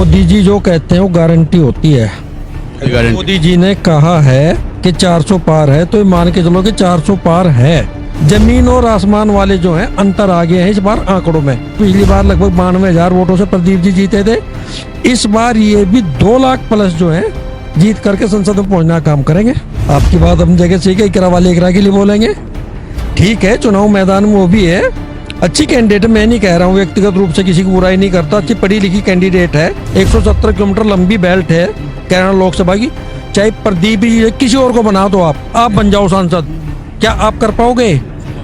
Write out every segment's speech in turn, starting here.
मोदी जी जो कहते हैं वो गारंटी होती है। मोदी जी ने कहा है कि 400 पार है, तो ये मान के चलो कि 400 पार है। जमीन और आसमान वाले जो हैं अंतर आ गए हैं इस बार आंकड़ों में। पिछली बार लगभग 92,000 वोटों से प्रदीप जी जीते थे। इस बार ये भी 2 लाख प्लस जो है जीत करके संसद में पहुंचना काम करेंगे। आपकी बात अपनी जगह सही है, इकरा वाले इकरा के लिए बोलेंगे, ठीक है। चुनाव मैदान में वो भी है, अच्छी कैंडिडेट, मैं नहीं कह रहा हूँ व्यक्तिगत रूप से किसी की बुराई नहीं करता, अच्छी पढ़ी लिखी कैंडिडेट है। 170 किलोमीटर लंबी बेल्ट है कैराना लोकसभा की। चाहे प्रदीप जी किसी और को बना दो, आप बन जाओ सांसद, क्या आप कर पाओगे?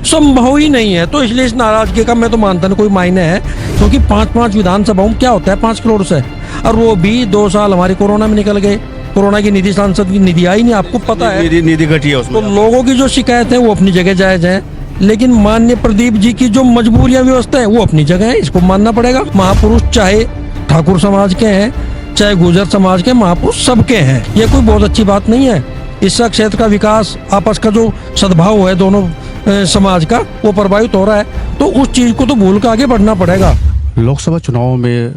संभव ही नहीं है। तो इसलिए इस नाराजगी का मैं तो मानता नहीं कोई मायने है, क्योंकि 5-5 विधानसभाओं में क्या होता है 5 करोड़ से, और वो भी 2 साल हमारे कोरोना में निकल गए। कोरोना की निधि, सांसद की निधि आई नहीं, आपको पता है, निधि घटी है उसमें। तो लोगों की जो शिकायत है वो अपनी जगह जायज है, लेकिन माननीय प्रदीप जी की जो मजबूरियां व्यवस्था है वो अपनी जगह है, इसको मानना पड़ेगा। महापुरुष चाहे ठाकुर समाज के हैं चाहे गुर्जर समाज के, महापुरुष सबके हैं, ये कोई बहुत अच्छी बात नहीं है। इससे क्षेत्र का विकास, आपस का जो सद्भाव है दोनों समाज का, वो प्रभावित हो रहा है। तो उस चीज को तो भूल कर आगे बढ़ना पड़ेगा। लोकसभा चुनाव में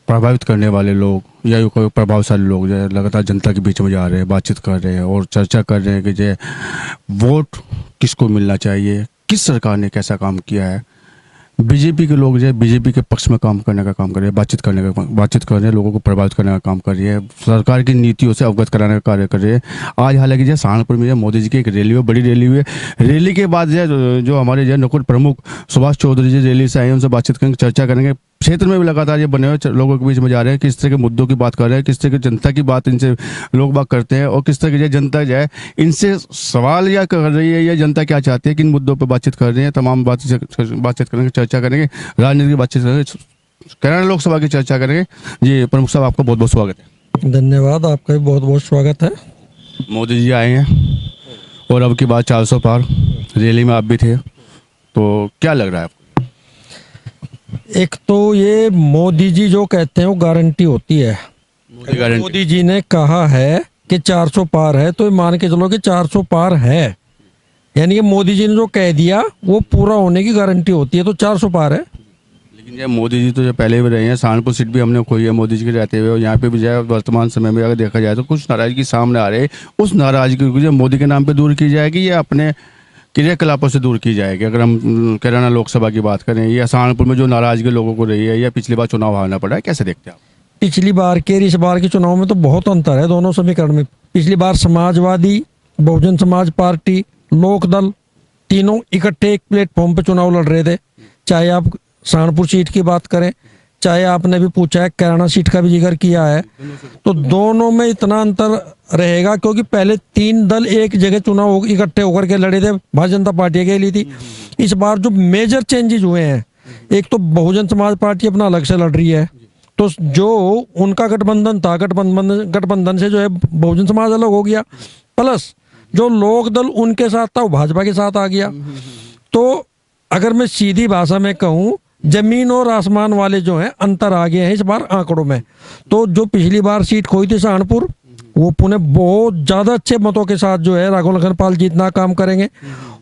प्रभावित करने वाले लोग या कोई प्रभावशाली लोग जो है लगातार जनता के बीच में जा रहे हैं, बातचीत कर रहे हैं और चर्चा कर रहे हैं कि जो वोट किसको मिलना चाहिए, किस सरकार ने कैसा काम किया है। बीजेपी के लोग जो है बीजेपी के पक्ष में काम करने का काम कर रहे हैं, बातचीत कर रहे हैं, लोगों को प्रभावित करने का काम कर रही है, सरकार की नीतियों से अवगत कराने का कार्य कर रही है। आज हालांकि जो सहारनपुर में मोदी जी की एक रैली हुई, बड़ी रैली हुई है। रैली के बाद जो हमारे जो नुकुल प्रमुख सुभाष चौधरी जी रैली से आए, उनसे बातचीत करेंगे, चर्चा करेंगे। क्षेत्र में भी लगातार ये बने हुए लोगों के बीच में जा रहे हैं, किस तरह के मुद्दों की बात कर रहे हैं, किस तरह की जनता की बात इनसे लोग बात करते हैं, और किस तरह की जनता जो है इनसे सवाल या कर रही है या जनता क्या चाहती है, किन मुद्दों पर बातचीत कर रही है। तमाम बातचीत करेंगे, चर्चा करेंगे, राजनीति की बातचीत करेंगे, कैराना लोकसभा की चर्चा करेंगे। जी प्रमुख साहब, आपका बहुत बहुत स्वागत है। धन्यवाद, आपका भी बहुत बहुत स्वागत है। मोदी जी आए हैं और अब की बात 400 पार, रैली में आप भी थे, तो क्या लग रहा है आपको? एक तो ये मोदी जी जो कहते हैं वो गारंटी होती है। मोदी जी ने कहा है कि 400 पार है, तो मान के चलो कि 400 पार है, यानी कि मोदी जी ने जो कह दिया वो पूरा होने की गारंटी होती है, तो 400 पार है। लेकिन ये मोदी जी तो जो पहले भी रहे हैं, सहारनपुर सीट भी हमने खोई है मोदी जी के रहते हुए, और यहाँ पे भी जो है वर्तमान समय में अगर देखा जाए तो कुछ नाराजगी सामने आ रही है। उस नाराजगी को जो मोदी के नाम पे दूर की जाएगी या अपने क्रियाकलापों से दूर की जाएगी? अगर हम कैराना लोकसभा की बात करें या सहारनपुर में जो नाराजगी लोगों को रही है, या पिछली बार चुनाव हारना पड़ा है, कैसे देखते हैं आप? पिछली बार के इस बार के चुनाव में तो बहुत अंतर है दोनों समीकरण में। पिछली बार समाजवादी, बहुजन समाज पार्टी, लोकदल तीनों इकट्ठे एक प्लेटफॉर्म पे चुनाव लड़ रहे थे। चाहे आप सहारनपुर सीट की बात करें, चाहे आपने भी पूछा है कैराना सीट का भी जिक्र किया है, तो दोनों में इतना अंतर रहेगा, क्योंकि पहले 3 दल एक जगह चुनाव इकट्ठे होकर के लड़े थे, भारतीय जनता पार्टी अकेली थी। इस बार जो मेजर चेंजेस हुए हैं, एक तो बहुजन समाज पार्टी अपना अलग से लड़ रही है, तो जो उनका गठबंधन था, गठबंधन से जो है बहुजन समाज अलग हो गया, प्लस जो लोक दल उनके साथ था वो भाजपा के साथ आ गया। तो अगर मैं सीधी भाषा में कहूँ, जमीन और आसमान वाले जो हैं अंतर आ गए हैं इस बार आंकड़ों में। तो जो पिछली बार सीट खोई थी सहारनपुर, वो पुणे बहुत ज्यादा अच्छे मतों के साथ जो है राघव लखनपाल जीतना काम करेंगे।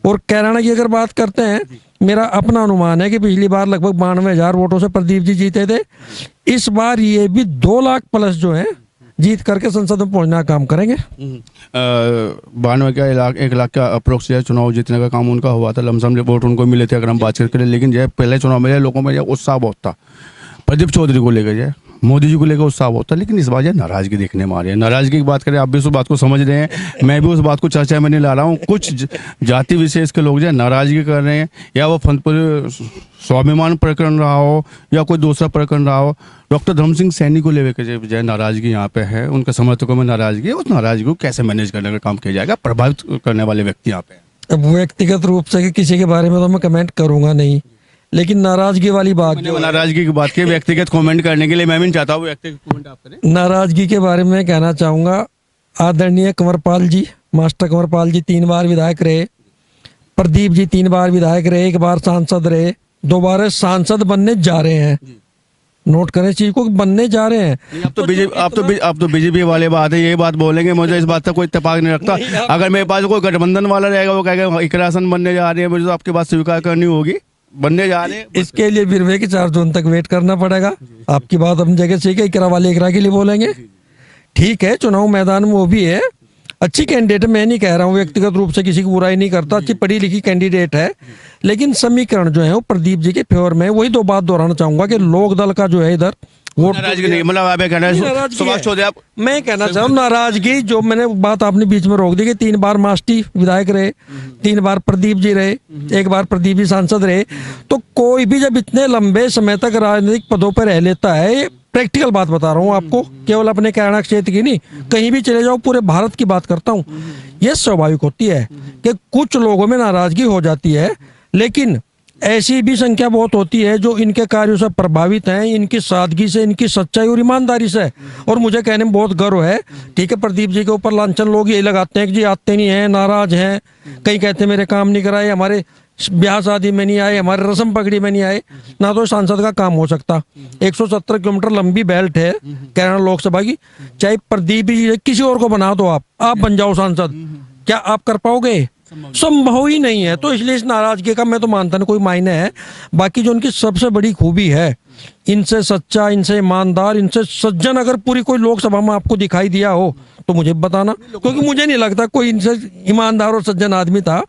और कैराना की अगर बात करते हैं, मेरा अपना अनुमान है कि पिछली बार लगभग 92,000 वोटों से प्रदीप जी जीते थे। इस बार ये भी 2 लाख प्लस जो है जीत करके संसद में पहुंचना काम करेंगे। 92 का 1 लाख का अप्रोक्स चुनाव जीतने का काम उनका हुआ था, लमसम वोट उनको मिले थे अगर हम बातचीत करें। लेकिन जो पहले चुनाव में लोगों में उत्साह बहुत था, प्रदीप चौधरी को लेकर जो मोदी जी को लेकर उत्साह होता, लेकिन इस बार जो नाराजगी देखने में आ रही है। नाराजगी की बात करें, आप भी उस बात को समझ रहे हैं, मैं भी उस बात को चर्चा में नहीं ला रहा हूँ। कुछ जाति विशेष के लोग जो नाराजगी कर रहे हैं, या वो स्वाभिमान प्रकरण रहा हो या कोई दूसरा प्रकरण रहा हो, डॉक्टर धर्म सिंह सैनी को लेकर जो नाराजगी यहाँ पे है, उनके समर्थकों में नाराजगी है। उस नाराजगी को कैसे मैनेज करने का काम किया जाएगा? प्रभावित करने वाले व्यक्ति यहाँ पे। अब व्यक्तिगत रूप से किसी के बारे में तो मैं कमेंट करूंगा नहीं, लेकिन नाराजगी वाली बात, नाराजगी की बात की, व्यक्तिगत कमेंट करने के लिए मैं भी चाहता हूँ व्यक्तिगत कमेंट आप करें। नाराजगी के बारे में कहना चाहूंगा, आदरणीय कंवरपाल जी, मास्टर कंवरपाल जी 3 बार विधायक रहे, प्रदीप जी 3 बार विधायक रहे, 1 बार सांसद रहे, 2 बार सांसद बनने जा रहे हैं। नोट करें चीज को, बनने जा रहे हैं। आप तो बीजेपी वाले बात है, ये बात बोलेंगे, मुझे इस बात का कोई इत्तेफाक नहीं रखता। अगर मेरे पास कोई गठबंधन वाला रहेगा, वो कहेगा इकरासन बनने जा रहे हैं, मुझे तो आपकी बात स्वीकार करनी होगी। बनने जा रहे हैं। इसके लिए फिर वे कि 4 जून तक वेट करना पड़ेगा। आपकी बात अपनी जगह ठीक है, इकरा वाले इकरा के लिए बोलेंगे, ठीक है। चुनाव मैदान में वो भी है, अच्छी कैंडिडेट है, मैं नहीं कह रहा हूँ, व्यक्तिगत रूप से किसी की बुराई नहीं करता, अच्छी पढ़ी लिखी कैंडिडेट है, लेकिन समीकरण जो है वो प्रदीप जी के फेवर में है। वही 2 बात दोहराना चाहूंगा कि लोक दल का जो है इधर वोट नाराजगी नहीं, मतलब आप ये कहना है नाराजगी सुभाष है। चौधरी, आप मैं कहना चाहूँ नाराजगी, जो मैंने बात आपने बीच में रोक दी कि 3 बार मास्टी विधायक रहे, 3 बार प्रदीप जी रहे, 1 बार प्रदीप जी सांसद रहे, तो कोई भी जब इतने लंबे समय तक राजनीतिक पदों पर रह लेता है, प्रैक्टिकल बात बता रहा हूँ आपको, केवल अपने कैराना क्षेत्र की नहीं, कहीं भी चले जाओ, पूरे भारत की बात करता हूँ, यह स्वाभाविक होती है कि कुछ लोगों में नाराजगी हो जाती है, लेकिन ऐसी भी संख्या बहुत होती है जो इनके कार्यों से प्रभावित हैं, इनकी सादगी से, इनकी सच्चाई और ईमानदारी से। और मुझे कहने में बहुत गर्व है, ठीक है, प्रदीप जी के ऊपर लांछन लोग यही लगाते हैं कि जी आते नहीं हैं, नाराज हैं, कहीं कहते हैं मेरे काम नहीं कराए, हमारे ब्याह शादी में नहीं आए, हमारे रस्म पगड़ी में नहीं आए, ना तो सांसद का काम हो सकता। 170 किलोमीटर लंबी बेल्ट है कैराना लोकसभा की, चाहे प्रदीप जी किसी और को बना दो, आप बन जाओ सांसद, क्या आप कर पाओगे? संभव ही नहीं है। तो इसलिए इस नाराजगी का मैं तो मानता नहीं कोई मायने है। बाकी जो उनकी सबसे बड़ी खूबी है, इनसे सच्चा, इनसे ईमानदार, इनसे सज्जन अगर पूरी कोई लोकसभा में आपको दिखाई दिया हो तो मुझे बताना, क्योंकि मुझे नहीं लगता कोई इनसे ईमानदार और सज्जन आदमी था।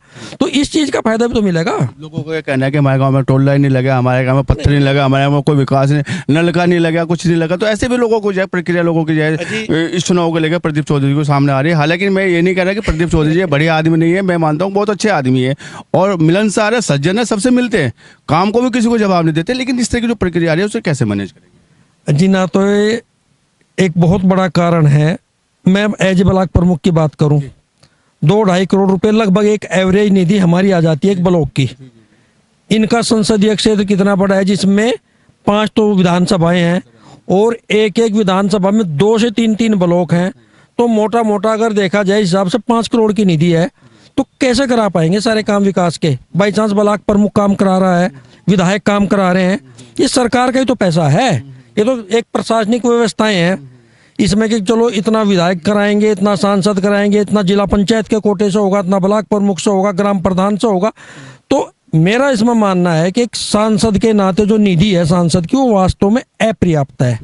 तो इस चीज का फायदा भी तो मिलेगा। लोगों को ये कहना है कि हमारे गांव में टोल लाइन नहीं लगा, हमारे गांव में पत्थर नहीं लगा, हमारे गांव में कोई विकास नहीं, नलका नहीं लगा, कुछ नहीं लगा। तो ऐसे भी लोगों को जो है प्रक्रिया लोगों की जो है इस चुनाव को लेकर प्रदीप चौधरी को सामने आ रही है। हालांकि मैं ये नहीं कह रहा कि प्रदीप चौधरी जी बढ़िया आदमी नहीं है, मैं मानता हूँ बहुत अच्छे आदमी है और मिलनसार है, सज्जन है, सबसे मिलते हैं, काम को भी किसी को जवाब नहीं देते, लेकिन इस तरह की जो प्रक्रिया आ रही है उसे कैसे मैनेज करेंगे? जी ना, तो ये एक बहुत बड़ा कारण है। मैं एज ब्लॉक प्रमुख की बात करूं, 2-2.5 करोड़ रुपए लगभग एक एवरेज निधि हमारी आ जाती है एक ब्लॉक की। इनका संसदीय क्षेत्र कितना बड़ा है, जिसमें 5 तो विधानसभाएं हैं और एक एक विधानसभा में 2 से 3 ब्लॉक हैं। तो मोटा मोटा अगर देखा जाए हिसाब से 5 करोड़ की निधि है, तो कैसे करा पाएंगे सारे काम विकास के? बाई चांस ब्लॉक प्रमुख काम करा रहा है, विधायक काम करा रहे हैं, ये सरकार का ही तो पैसा है। ये तो एक प्रशासनिक व्यवस्थाएं हैं इसमें कि चलो इतना विधायक कराएंगे, इतना सांसद कराएंगे, इतना जिला पंचायत के कोटे से होगा, इतना ब्लॉक प्रमुख से होगा, ग्राम प्रधान से होगा। तो मेरा इसमें मानना है कि एक सांसद के नाते जो निधि है सांसद की, वो वास्तव में अपर्याप्त है।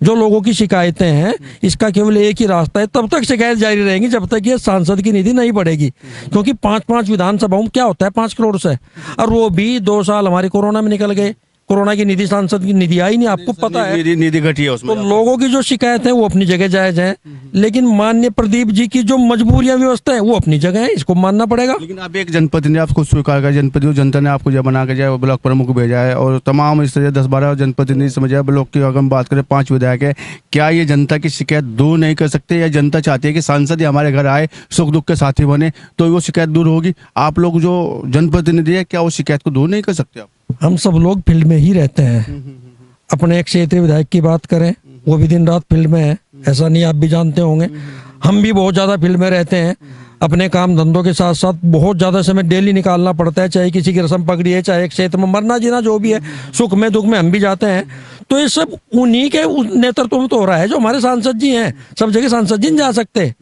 जो लोगों की शिकायतें हैं, इसका केवल एक ही रास्ता है, तब तक शिकायत जारी रहेंगी जब तक ये सांसद की निधि नहीं बढ़ेगी। क्योंकि 5-5 विधानसभाओं में क्या होता है 5 करोड़ से, और वो भी 2 साल हमारे कोरोना में निकल गए, कोरोना की निधि सांसद की निधि आई नहीं, आपको पता है। निधि घटी है उसमें। तो लोगों की जो शिकायत है वो अपनी जगह जायज है, लेकिन माननीय प्रदीप जी की जो मजबूरियां व्यवस्था है वो अपनी जगह है, इसको मानना पड़ेगा। लेकिन आप एक जनपद ने आपको स्वीकार कर, जनपद जनता ने आपको जब बना के जाए ब्लॉक प्रमुख भेजा है और तमाम इस तरह 10-12 जनपद ने समझा। ब्लॉक की अगर हम बात करें 5 विधायक है, क्या ये जनता की शिकायत दूर नहीं कर सकते, या जनता चाहती है कि सांसद ही हमारे घर आए, सुख दुख के साथी बने, तो वो शिकायत दूर होगी? आप लोग जो जनप्रतिनिधि है, क्या वो शिकायत को दूर नहीं कर सकते आप? हम सब लोग फील्ड में ही रहते हैं। अपने एक क्षेत्रीय विधायक की बात करें, वो भी दिन रात फील्ड में है, ऐसा नहीं, आप भी जानते होंगे। हम भी बहुत ज़्यादा फील्ड में रहते हैं, अपने काम धंधों के साथ साथ बहुत ज़्यादा समय डेली निकालना पड़ता है, चाहे किसी की रस्म पकड़ी है, चाहे क्षेत्र में मरना जीना जो भी है, सुख में दुख में हम भी जाते हैं। तो ये सब उन्हीं के नेतृत्व में तो हो रहा है, जो हमारे सांसद जी हैं। सब जगह सांसद जी नहीं जा सकते,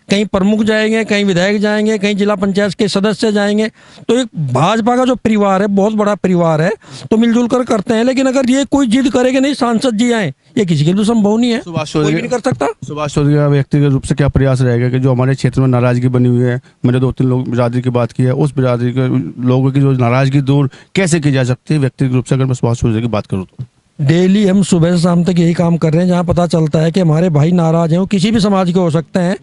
कहीं प्रमुख जाएंगे, कहीं विधायक जाएंगे, कहीं जिला पंचायत के सदस्य जाएंगे। तो एक भाजपा का जो परिवार है बहुत बड़ा परिवार है, तो मिलजुल कर करते हैं। लेकिन अगर ये कोई जिद करे कि नहीं सांसद जी आए, ये किसी के लिए संभव नहीं है, कोई भी नहीं कर सकता। सुभाष चौधरी का व्यक्तिगत रूप से क्या प्रयास रहेगा कि जो हमारे क्षेत्र में नाराजगी बनी हुई है, मैंने 2-3 लोग बिरादरी की बात की है, उस बिरादरी के लोगों की जो नाराजगी दूर कैसे की जा सकती है व्यक्तिगत रूप से, अगर मैं सुभाष चौधरी की बात करूँ तो? डेली हम सुबह से शाम तक यही काम कर रहे हैं, जहाँ पता चलता है कि हमारे भाई नाराज हैं, वो किसी भी समाज के हो सकते हैं।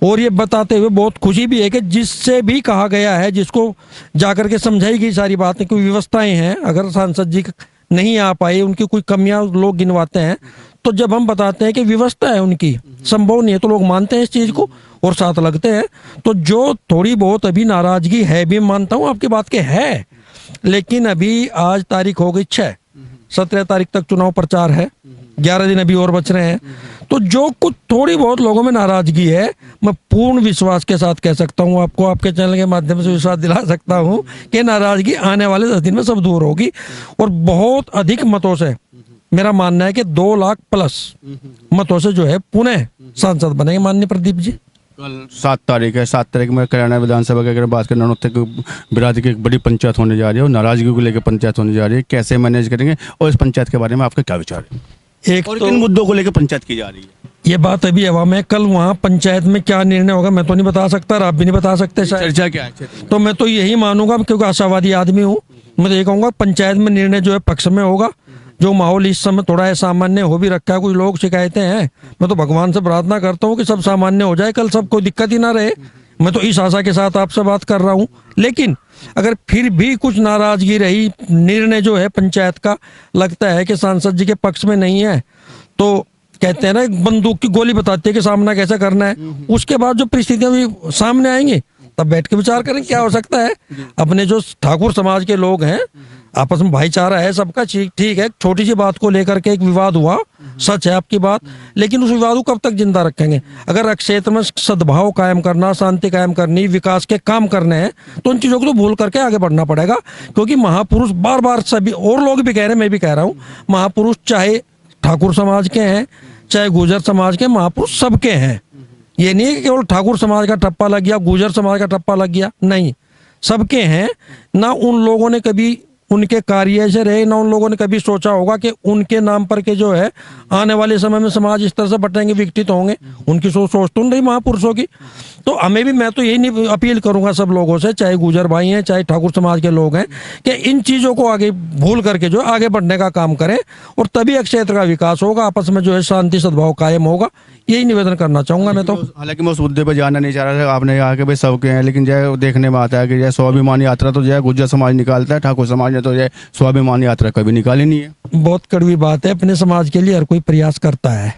और ये बताते हुए बहुत खुशी भी है कि जिससे भी कहा गया है, जिसको जाकर के समझाई गई सारी बातें, कोई व्यवस्थाएं हैं, अगर सांसद जी नहीं आ पाए, उनकी कोई कमियां लोग गिनवाते हैं, तो जब हम बताते हैं कि व्यवस्था है उनकी, संभव नहीं है, तो लोग मानते हैं इस चीज़ को और साथ लगते हैं। तो जो थोड़ी बहुत अभी नाराजगी है, भी मानता हूँ आपकी बात के है, लेकिन अभी आज तारीख हो गई 6, 17 तारीख तक चुनाव प्रचार है, 11 दिन अभी और बच रहे हैं। तो जो कुछ थोड़ी बहुत लोगों में नाराजगी है, मैं पूर्ण विश्वास के साथ कह सकता हूं, आपको आपके चैनल के माध्यम से विश्वास दिला सकता हूं कि नाराजगी आने वाले 10 दिन में सब दूर होगी। और बहुत अधिक मतों से, मेरा मानना है कि 2 लाख प्लस मतों से जो है पुनः सांसद बनेंगे माननीय प्रदीप जी। कल 7 तारीख है, 7 तारीख में कल्याण विधानसभा की अगर बात करें, नौनौत बिरादरी की एक बड़ी पंचायत होने जा रही है और नाराजगी को लेकर पंचायत होने जा रही है, कैसे मैनेज करेंगे और इस पंचायत के बारे में आपका क्या विचार है एक और तो किन मुद्दों को लेकर पंचायत की जा रही है? ये बात अभी हवा में, कल वहाँ पंचायत में क्या निर्णय होगा मैं तो नहीं बता सकता और आप भी नहीं बता सकते शायद। चर्चा क्या है क्षेत्र में? तो मैं तो यही मानूंगा, क्योंकि आशावादी आदमी हूँ, मैं तो ये कहूँगा पंचायत में निर्णय जो है पक्ष में होगा। जो माहौल इस समय थोड़ा है सामान्य हो भी रखा है, कुछ लोग शिकायतें हैं, मैं तो भगवान से प्रार्थना करता हूँ कि सब सामान्य हो जाए, कल सब कोई दिक्कत ही ना रहे। मैं तो इस आशा के साथ आपसे बात कर रहा हूँ। लेकिन अगर फिर भी कुछ नाराजगी रही, निर्णय जो है पंचायत का लगता है कि सांसद जी के पक्ष में नहीं है, तो कहते हैं ना एक बंदूक की गोली बताती है कि सामना कैसे करना है। उसके बाद जो परिस्थितियां भी सामने आएंगी तब बैठ के विचार करें क्या हो सकता है। अपने जो ठाकुर समाज के लोग हैं, आपस में भाईचारा है सबका, ठीक है। छोटी सी बात को लेकर के एक विवाद हुआ, सच है आपकी बात, लेकिन उस विवाद को कब तक जिंदा रखेंगे? अगर क्षेत्र में सद्भाव कायम करना, शांति कायम करनी, विकास के काम करने हैं, तो उन चीजों को तो भूल करके आगे बढ़ना पड़ेगा। क्योंकि महापुरुष बार बार सभी और लोग भी कह रहे हैं, मैं भी कह रहा हूँ, महापुरुष चाहे ठाकुर समाज के हैं चाहे गुर्जर समाज के, महापुरुष सबके हैं। ये नहीं है कि केवल ठाकुर समाज का ठप्पा लग गया, गुर्जर समाज का ठप्पा लग गया, नहीं, सबके हैं। ना उन लोगों ने कभी उनके कार्य से रहे, ना उन लोगों ने कभी सोचा होगा कि उनके नाम पर के जो है आने वाले समय में समाज इस तरह से बटेंगे, विकसित होंगे। उनकी सोच तो नहीं महापुरुषों की। तो हमें भी, मैं तो यही नहीं अपील करूंगा सब लोगों से, चाहे गुर्जर भाई हैं चाहे ठाकुर समाज के लोग हैं, कि इन चीज़ों को आगे भूल करके जो आगे बढ़ने का काम करें, और तभी क्षेत्र का विकास होगा, आपस में जो है शांति सद्भाव कायम होगा। यही निवेदन करना चाहूंगा मैं तो। हालांकि मैं उस मुद्दे पर जाना नहीं चाह रहा था, आपने कहा कि भाई सबके हैं, लेकिन जो देखने में आता है कि जो स्वाभिमान यात्रा तो जो है गुर्जर समाज निकालता है, ठाकुर समाज ने तो जो स्वाभिमान यात्रा कभी निकाली नहीं है। बहुत कड़वी बात है, अपने समाज के लिए हर कोई प्रयास करता है।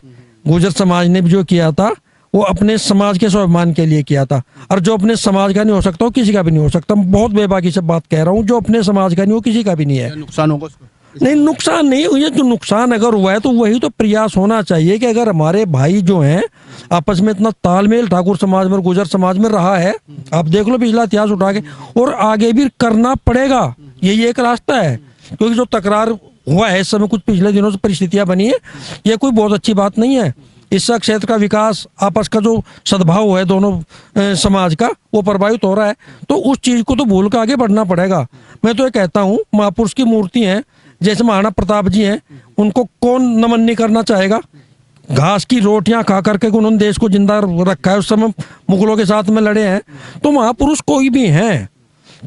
गुर्जर समाज ने भी जो किया था वो अपने समाज के स्वाभिमान के लिए किया था, और जो अपने समाज का नहीं हो सकता वो किसी का भी नहीं हो सकता। मैं बहुत बेबाकी से बात कह रहा हूँ, जो अपने समाज का नहीं वो किसी का भी नहीं है। नुकसान होगा उसको? नहीं, नुकसान नहीं हुई है। जो नुकसान अगर हुआ है तो वही तो प्रयास होना चाहिए कि अगर हमारे भाई जो हैं आपस में इतना तालमेल ठाकुर समाज में और गुर्जर समाज में रहा है, आप देख लो पिछला इतिहास उठा के, और आगे भी करना पड़ेगा, यही एक रास्ता है। क्योंकि जो तकरार हुआ है इस समय, कुछ पिछले दिनों से परिस्थितियां बनी है, ये कोई बहुत अच्छी बात नहीं है। इससे क्षेत्र का विकास, आपस का जो सद्भाव है दोनों समाज का, वो प्रभावित हो रहा है। तो उस चीज को तो भूल कर आगे बढ़ना पड़ेगा। मैं तो ये कहता हूँ, महापुरुष की मूर्ति है, जैसे महाराणा प्रताप जी हैं, उनको कौन नमन नहीं करना चाहेगा। घास की रोटियां खा करके उन्होंने देश को जिंदा रखा है, उस समय मुगलों के साथ में लड़े हैं। तो महापुरुष कोई भी हैं,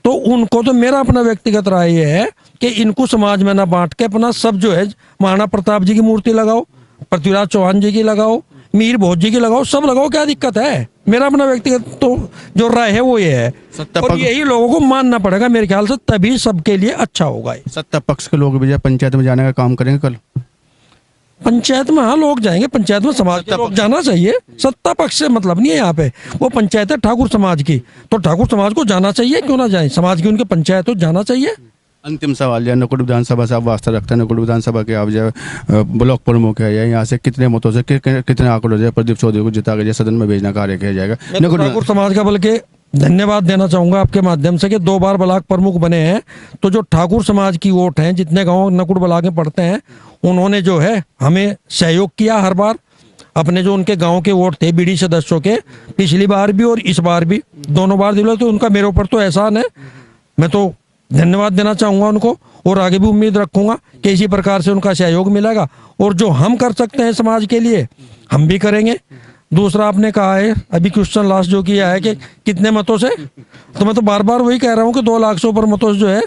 तो उनको तो मेरा अपना व्यक्तिगत राय ये है कि इनको समाज में ना बांट के अपना सब जो है, महाराणा प्रताप जी की मूर्ति लगाओ, पृथ्वीराज चौहान जी की लगाओ, मीर भोज जी की लगाओ, सब लगाओ, क्या दिक्कत है? मेरा अपना व्यक्तिगत तो जो राय है वो ये है, और यही लोगों को मानना पड़ेगा मेरे ख्याल से, तभी सबके लिए अच्छा होगा। सत्ता पक्ष के लोग भी पंचायत में जाने का काम करेंगे कल? पंचायत में हाँ लोग जाएंगे, पंचायत में समाज के लोग जाना चाहिए। सत्ता पक्ष से मतलब नहीं है यहाँ पे, वो पंचायत है ठाकुर समाज की, तो ठाकुर समाज को जाना चाहिए, क्यों ना जाए? समाज की उनके पंचायत तो जाना चाहिए। अंतिम सवाल जो नकुड़ विधानसभा से आप वास्ता रखते हैं, नकुड़ विधानसभा के आप जो ब्लॉक प्रमुख है, या यहाँ से कितने मतों से कितने आंकड़ों से प्रदीप चौधरी को जिता के सदन में भेजना कार्य किया जाएगा? ठाकुर समाज का बल्कि धन्यवाद देना चाहूंगा आपके माध्यम से कि 2 बार ब्लॉक प्रमुख बने हैं। तो जो ठाकुर समाज की वोट हैं, जितने गाँव नकुड़ ब्लॉक में पड़ते हैं, उन्होंने जो है हमें सहयोग किया हर बार। अपने जो उनके गांव के वोट थे बीडी सदस्यों के, पिछली बार भी और इस बार भी, दोनों बार दिला, तो उनका मेरे ऊपर तो एहसान है। मैं तो धन्यवाद देना चाहूंगा उनको, और आगे भी उम्मीद रखूंगा कि इसी प्रकार से उनका सहयोग मिलेगा, और जो हम कर सकते हैं समाज के लिए हम भी करेंगे। दूसरा आपने कहा है अभी क्वेश्चन लास्ट जो किया है कि कितने मतों से, तो मैं तो बार बार वही कह रहा हूँ कि 2 लाख से ऊपर मतों से जो है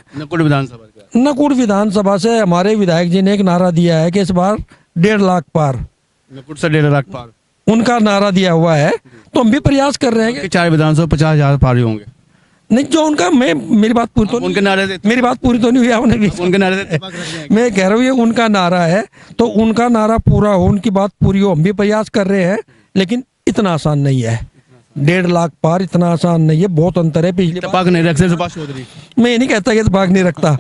नकुड़ विधानसभा से हमारे विधायक जी ने एक नारा दिया है कि इस बार 1.5 लाख पार, नकुड़ से 1.5 लाख पार उनका नारा दिया हुआ है। तो हम भी प्रयास कर रहे हैं कि 4 विधानसभा 50,000 पार ही होंगे। नहीं, जो उनका, मेरी बात पूरी तो उनके नारे से, मेरी बात पूरी तो नहीं हुई आपने भी, उनके नारे से मैं कह रहा हूँ ये उनका नारा है, तो उनका नारा पूरा हो, उनकी बात पूरी हो, हम भी प्रयास कर रहे हैं। लेकिन इतना आसान नहीं है, 1.5 लाख पार इतना आसान नहीं है, बहुत अंतर है। पिछली बार नहीं रखते सुभाष चौधरी, मैं ये नहीं कहता कि इत्तेफाक नहीं रखता,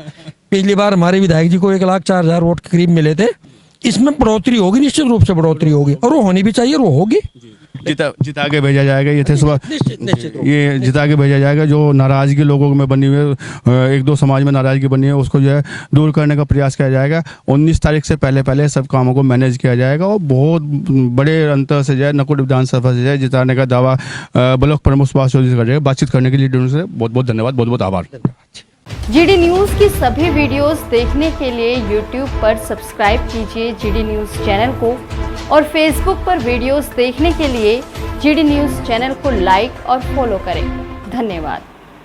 पिछली बार हमारे विधायक जी को 1,04,000 वोट के करीब मिले थे, इसमें बढ़ोतरी होगी, निश्चित रूप से बढ़ोतरी होगी, और वो होनी भी चाहिए, और वो होगी। जिता के भेजा जाएगा। ये थे सुबह निश्चित रूप ये जिता के भेजा जाएगा। जो नाराज़गी लोगों में बनी हुई है, एक दो समाज में नाराज़गी बनी है, उसको जो है दूर करने का प्रयास किया जाएगा। 19 तारीख से पहले सब कामों को मैनेज किया जाएगा और बहुत बड़े अंतर से जो है नकुल विधानसभा से जो है जिताने का दावा ब्लॉक प्रमुख सुभाष चौधरी से कर रहे हैं। बातचीत करने के लिए से बहुत बहुत धन्यवाद, बहुत बहुत आभार। जीडी न्यूज़ की सभी वीडियोस देखने के लिए यूट्यूब पर सब्सक्राइब कीजिए जीडी न्यूज़ चैनल को, और फेसबुक पर वीडियोस देखने के लिए जीडी न्यूज़ चैनल को लाइक और फॉलो करें। धन्यवाद।